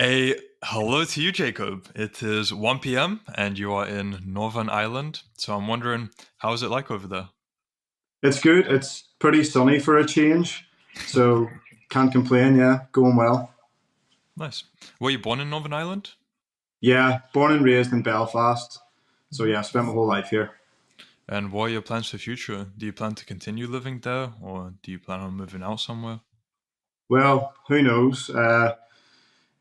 A hello to you, Jacob. It is 1 p.m. and you are in Northern Ireland. So I'm wondering, how is it like over there? It's good. It's pretty sunny for a change, so can't complain. Yeah, going well. Nice. Were you born in Northern Ireland? Yeah, born and raised in Belfast, so Mhm. yeah, spent my whole life here. And what are your plans for the future? Do you plan to continue living there or do you plan on moving out somewhere? Well, who knows?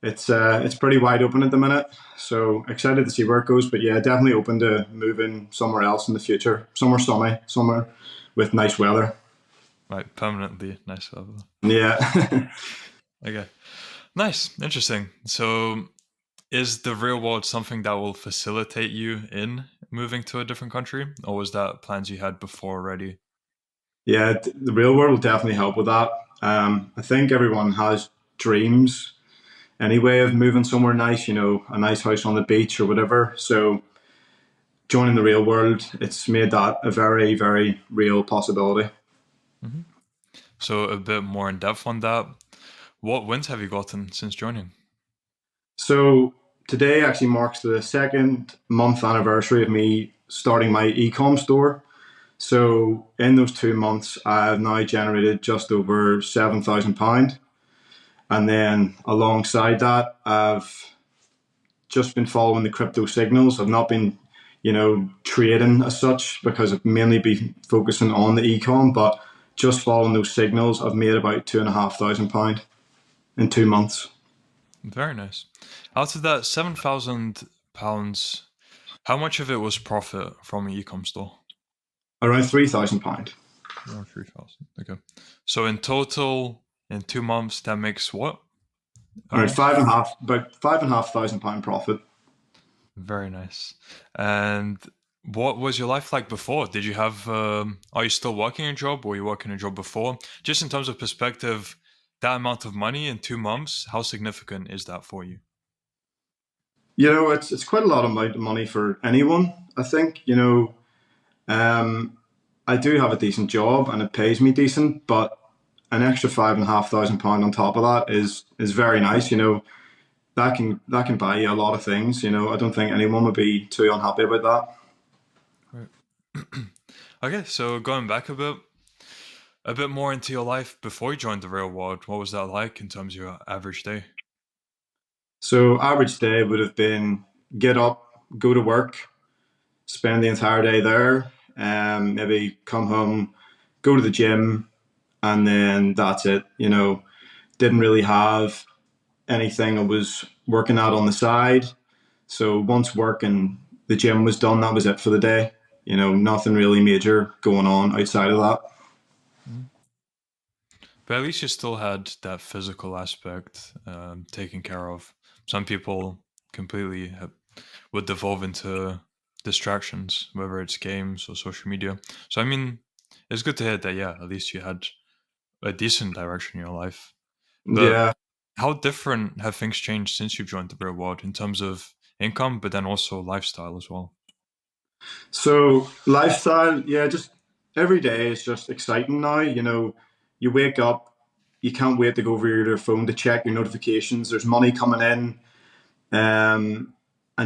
It's pretty wide open at the minute, so excited to see where it goes. But yeah, definitely open to moving somewhere else in the future, somewhere sunny, somewhere with nice weather. Right, permanently nice weather. Yeah. Okay. Nice. Interesting. So is the real world something that will facilitate you in moving to a different country? Or was that plans you had before already? Yeah, the real world will definitely help with that. I think everyone has dreams anyway of moving somewhere nice, a nice house on the beach or whatever. So joining the real world, it's made that a very, very real possibility. Mhm. So a bit more in depth on that. What wins have you gotten since joining? So today actually marks the second month anniversary of me starting my ecom store. So in those 2 months, I've now generated just over £7,000. And then alongside that, I've just been following the crypto signals. I've not been, trading as such because I've mainly been focusing on the ecom, but just following those signals, I've made about £2,500 in 2 months. Very nice. Out of that £7,000, how much of it was profit from an ecom store? Around £3,000. Around 3,000. Okay. So in total, in 2 months, that makes what Around earnings? about £5,500 profit. Very nice. And what was your life like before? Did you have, are you still working a job or were you working a job before? Just in terms of perspective, that amount of money in 2 months, how significant is that for you? It's quite a lot of amount of money for anyone. I think um, I do have a decent job and it pays me decent, but an extra £5,500 on top of that is very nice. That can buy you a lot of things. I don't think anyone would be too unhappy about that. Right. Okay, so going back a bit more into your life before you joined the real world, what was that like in terms of your average day? So average day would have been get up, go to work, spend the entire day there, maybe come home, go to the gym, and then that's it. Didn't really have anything I was working at on the side. So once work and the gym was done, that was it for the day. Nothing really major going on outside of that. Mhm. But at least you still had that physical aspect taken care of. Some people completely would devolve into distractions, whether it's games or social media. So, I mean, it's good to hear that, yeah, at least you had a decent direction in your life. But Yeah. how different have things changed since you've joined the real world in terms of income, but then also lifestyle as well? So lifestyle, yeah, just every day is just exciting now. You wake up, you can't wait to go over your phone to check your notifications. There's money coming in, and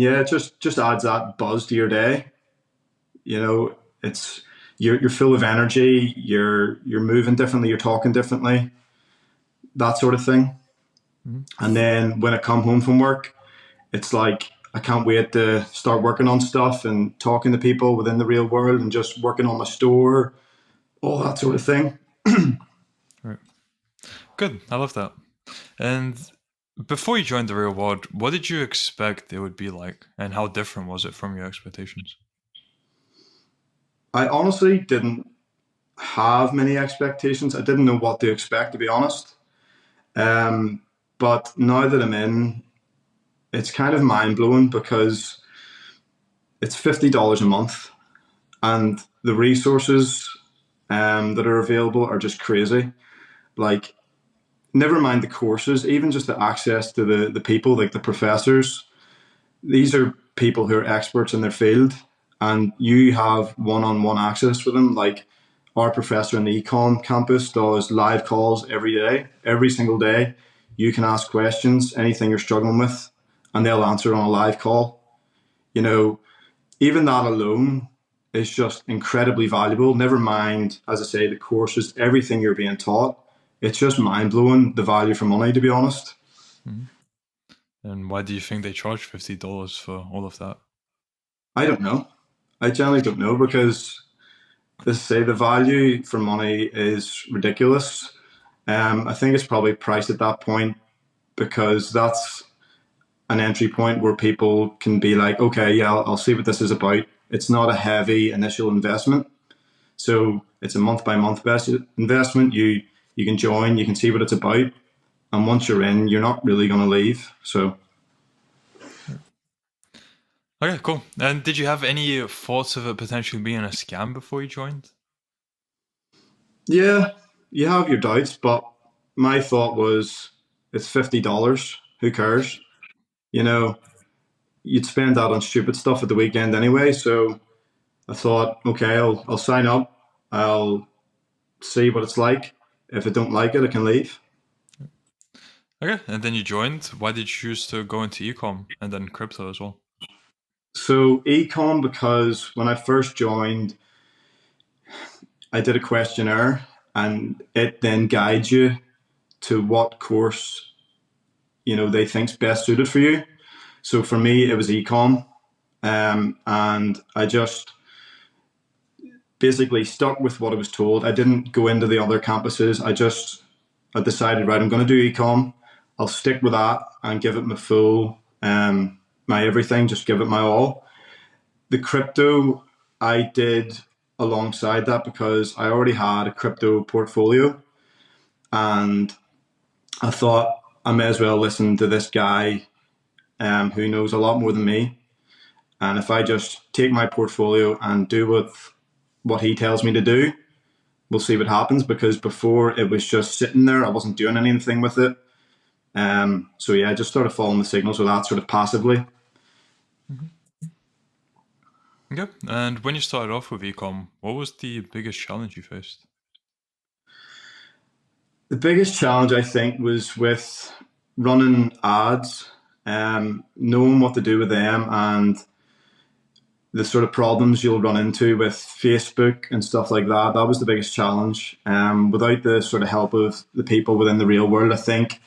yeah, it just adds that buzz to your day. It's you're full of energy. You're moving differently. You're talking differently. That sort of thing. Mhm. And then when I come home from work, it's like I can't wait to start working on stuff and talking to people within the real world and just working on my store, all that sort of thing. Right. Good. I love that. And before you joined the real world, what did you expect it would be like, and how different was it from your expectations? I honestly didn't have many expectations. I didn't know what to expect, to be honest. Um, but now that I'm in, it's kind of mind blowing because it's $50 a month, and the resources that are available are just crazy. Like, never mind the courses, even just the access to the people, like the professors. These are people who are experts in their field, and you have one-on-one access with them. Like our professor in the econ campus does live calls every day, every single day. You can ask questions, anything you're struggling with, and they'll answer it on a live call. You know, even that alone is just incredibly valuable. Never mind, as I say, the courses, everything you're being taught. It's just mind blowing the value for money, to be honest. Mhm. And why do you think they charge $50 for all of that? I don't know. I generally don't know because, as I say, the value for money is ridiculous. I think it's probably priced at that point because that's an entry point where people can be like, okay, yeah, I'll see what this is about. It's not a heavy initial investment. So it's a month by month investment. You can join, you can see what it's about, and once you're in, you're not really going to leave. So Okay, cool. And did you have any thoughts of it potentially being a scam before you joined? yeah, you have your doubts, but my thought was it's $50. Who cares? You know, you'd spend that on stupid stuff at the weekend anyway. So I thought, okay, I'll sign up. I'll see what it's like. If I don't like it, I can leave. Okay, and then you joined. Why did you choose to go into ecom and then crypto as well? So ecom, because when I first joined, I did a questionnaire and it then guides you to what course they think's best suited for you. So for me, it was ecom, and I just basically stuck with what I was told. I didn't go into the other campuses. I decided, right, I'm going to do ecom. I'll stick with that and give it my full, my everything. Just give it my all. The crypto I did alongside that because I already had a crypto portfolio, and I thought I may as well listen to this guy who knows a lot more than me. And if I just take my portfolio and do what he tells me to do, we'll see what happens. Because before it was just sitting there, I wasn't doing anything with it. So yeah, I just started following the signals with that sort of passively. Mhm. Okay, and when you started off with ecom, what was the biggest challenge you faced? The biggest challenge I think was with running ads, knowing what to do with them, and the sort of problems you'll run into with Facebook and stuff like that. That was the biggest challenge. Without the sort of help of the people within the real world, I think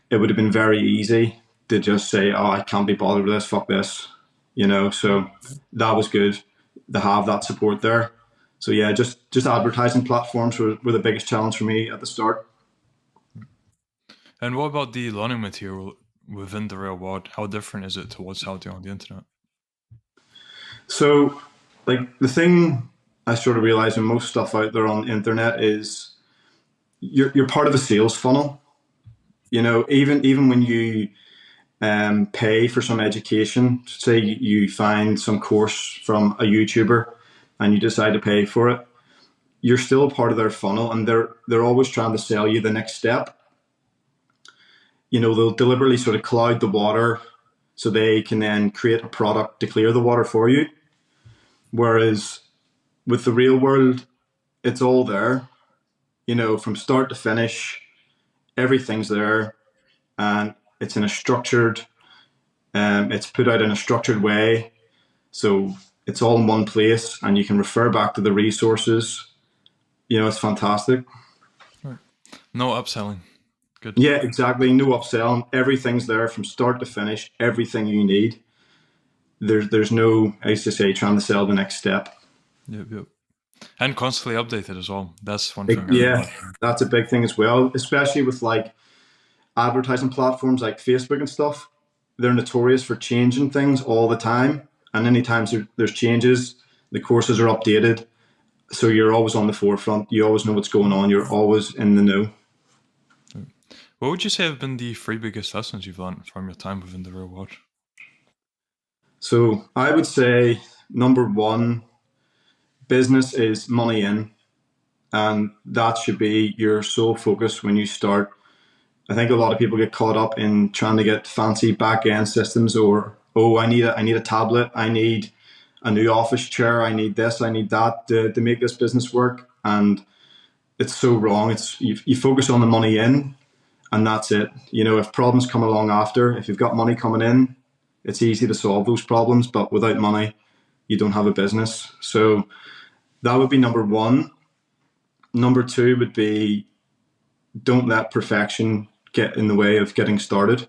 it would have been very easy to just say, "Oh, I can't be bothered with this. Fuck this," Yeah. So that was good to have that support there. So yeah, just advertising platforms were the biggest challenge for me at the start. And what about the learning material within the real world? How different is it to what's out there on the internet? So like the thing I sort of realized when most stuff out there on the internet is you're part of a sales funnel. Even when you pay for some education, say you find some course from a YouTuber and you decide to pay for it, you're still part of their funnel, and they're always trying to sell you the next step. They'll deliberately sort of cloud the water so they can then create a product to clear the water for you. Whereas with the real world, it's all there. From start to finish, everything's there, and it's in a structured. It's put out in a structured way, so it's all in one place, and you can refer back to the resources. It's fantastic. Right. No upselling. Good. Yeah, exactly. No upselling. Everything's there from start to finish. Everything you need. There's no, I used to say, trying to sell the next step. Yep, yep. And constantly updated as well. That's one thing I really Yeah, like. that's a big thing as well, especially with like advertising platforms like Facebook and stuff. They're notorious for changing things all the time. And anytime there's changes, the courses are updated. So you're always on the forefront. You always know what's going on. You're always in the know. Right. What would you say have been the three biggest lessons you've learned from your time within the real world? So I would say number one, business is money in, and that should be your sole focus when you start. I think a lot of people get caught up in trying to get fancy back end systems, or oh, I need a tablet, I need a new office chair, I need this, I need that to make this business work, and it's so wrong. You focus on the money in, and that's it. You know, if problems come along after, if you've got money coming in, it's easy to solve those problems, but without money, you don't have a business. So that would be number one. Number two would be don't let perfection get in the way of getting started.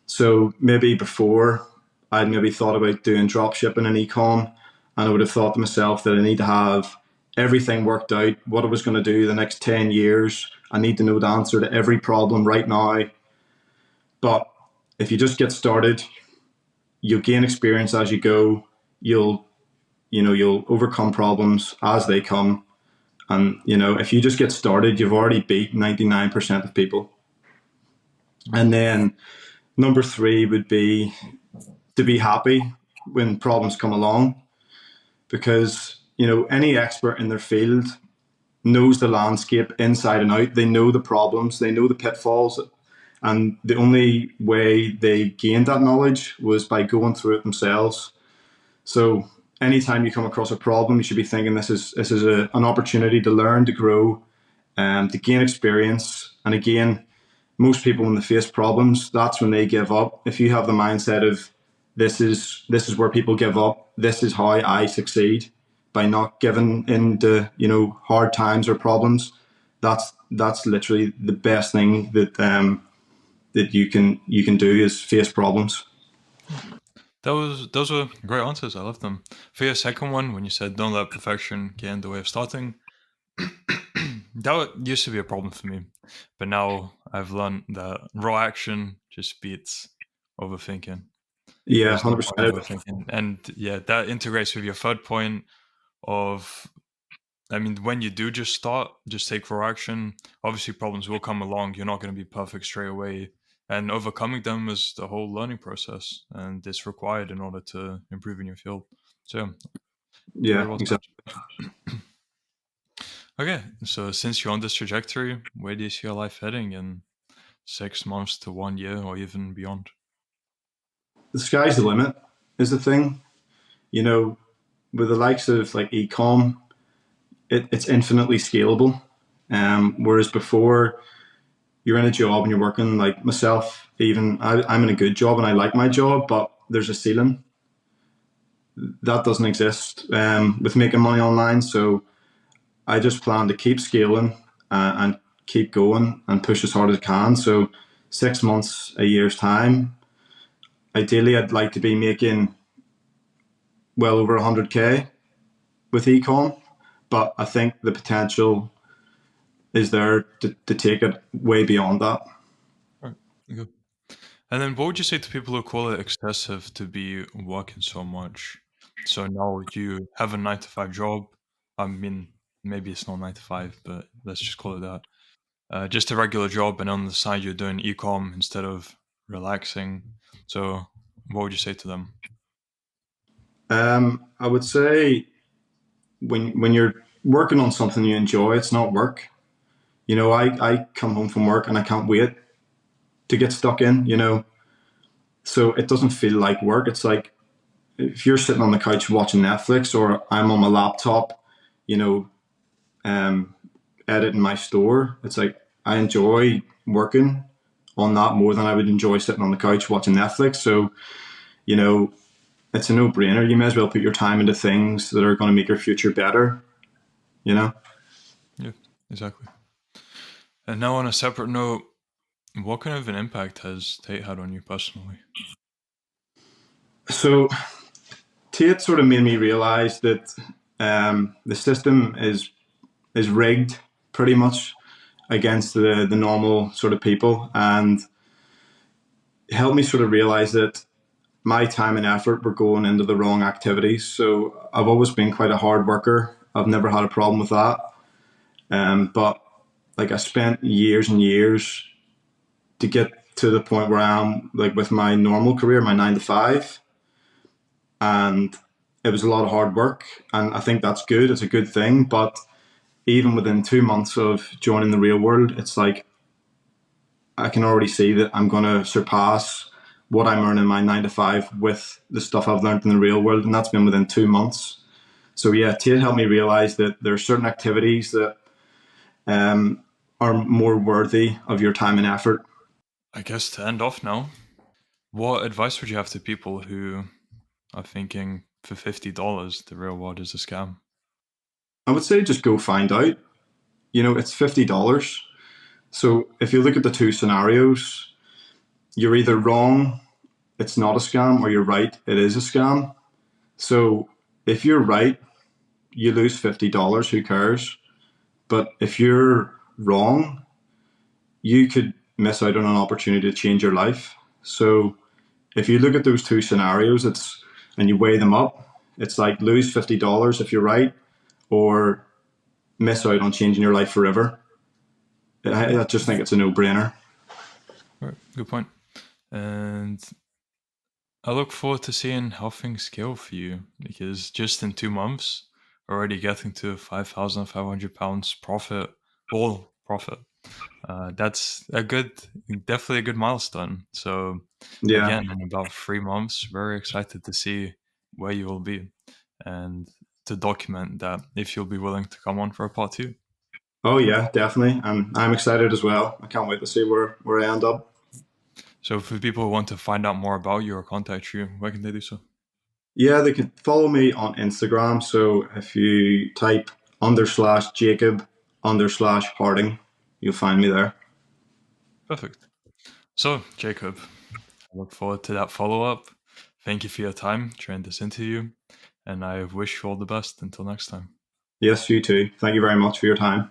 So maybe before I'd maybe thought about doing drop shipping and ecom, and I would have thought to myself that I need to have everything worked out, what I was going to do the next 10 years. I need to know the answer to every problem right now. But if you just get started, you'll gain experience as you go. You'll overcome problems as they come. And if you just get started, you've already beat 99% of people. And then number three would be to be happy when problems come along, because any expert in their field knows the landscape inside and out. They know the problems, they know the pitfalls, and the only way they gained that knowledge was by going through it themselves. So anytime you come across a problem, you should be thinking this is an opportunity to learn, to grow, to gain experience. And again, most people, when they face problems, that's when they give up. If you have the mindset of this is where people give up, this is how I succeed, by not giving in to hard times or problems, that's literally the best thing that you can do, is face problems. Those were great answers. I love them. For your second one, when you said don't let perfection get in the way of starting, that used to be a problem for me, but now I've learned that raw action just beats overthinking. Yeah, There's no point 100%. overthinking, and yeah, that integrates with your third point of. I mean, when you do just start, just take raw action. Obviously, problems will come along. You're not going to be perfect straight away, and overcoming them is the whole learning process, and it's required in order to improve in your field. So, yeah, very Yeah, well exactly. said. Okay, so since you're on this trajectory, where do you see your life heading in 6 months to 1 year or even beyond? The sky's the limit is the thing. You know, with the likes of like ecom, it's infinitely scalable. Whereas before, you're in a job and you're working, like myself, even I'm in a good job and I like my job, but there's a ceiling that doesn't exist with making money online. So I just plan to keep scaling and keep going and push as hard as I can. So 6 months, a year's time, ideally, I'd like to be making well over 100K with ecom, but I think the potential is there to take it way beyond that. Right, good. And then what would you say to people who call it excessive to be working so much? So now you have a 9 to 5 job. I mean, maybe it's not 9 to 5, but let's just call it that. Just a regular job, and on the side you're doing ecom instead of relaxing. So what would you say to them? I would say when you're working on something you enjoy, it's not work. I come home from work and I can't wait to get stuck in. So it doesn't feel like work. It's like if you're sitting on the couch watching Netflix, or I'm on my laptop, you know, um, editing my store. It's like I enjoy working on that more than I would enjoy sitting on the couch watching Netflix. So you know, it's a no-brainer. You may as well put your time into things that are going to make your future better. You know. Yeah, exactly. And now on a separate note, what kind of an impact has Tate had on you personally? So Tate sort of made me realize that the system is rigged pretty much against the normal sort of people, and helped me sort of realize that my time and effort were going into the wrong activities. So I've always been quite a hard worker. I've never had a problem with that. But like I spent years and years to get to the point where I am, like with my normal career, my 9 to 5, and it was a lot of hard work. And I think that's good. It's a good thing. But even within 2 months of joining the real world, it's like I can already see that I'm going to surpass what I'm earning in my 9 to 5 with the stuff I've learned in the real world, and that's been within 2 months. So yeah, Tate helped me realize that there are certain activities that are more worthy of your time and effort. I guess to end off now, what advice would you have to people who are thinking for $50 the real world is a scam? I would say just go find out. It's $50. So if you look at the two scenarios, you're either wrong, it's not a scam, or you're right, it is a scam. So if you're right, you lose $50, who cares? But if you're wrong, you could miss out on an opportunity to change your life. So if you look at those two scenarios, and you weigh them up, it's like lose $50 if you're right, or miss out on changing your life forever. I just think it's a no-brainer. Right, good point. And I look forward to seeing how things scale for you because just in 2 months, already getting to £5,500 profit, all profit. That's definitely a good milestone. So, Yeah. again, in about 3 months, very excited to see where you will be and to document that if you'll be willing to come on for a part two. Oh yeah, definitely. And I'm excited as well. I can't wait to see where I end up. So, for people who want to find out more about you or contact you, where can they do so? Yeah, they can follow me on Instagram. So if you type _Jacob_Harding, you'll find me there. Perfect. So, Jacob, I look forward to that follow up. Thank you for your time during this interview, and I wish you all the best until next time. Yes, you too. Thank you very much for your time.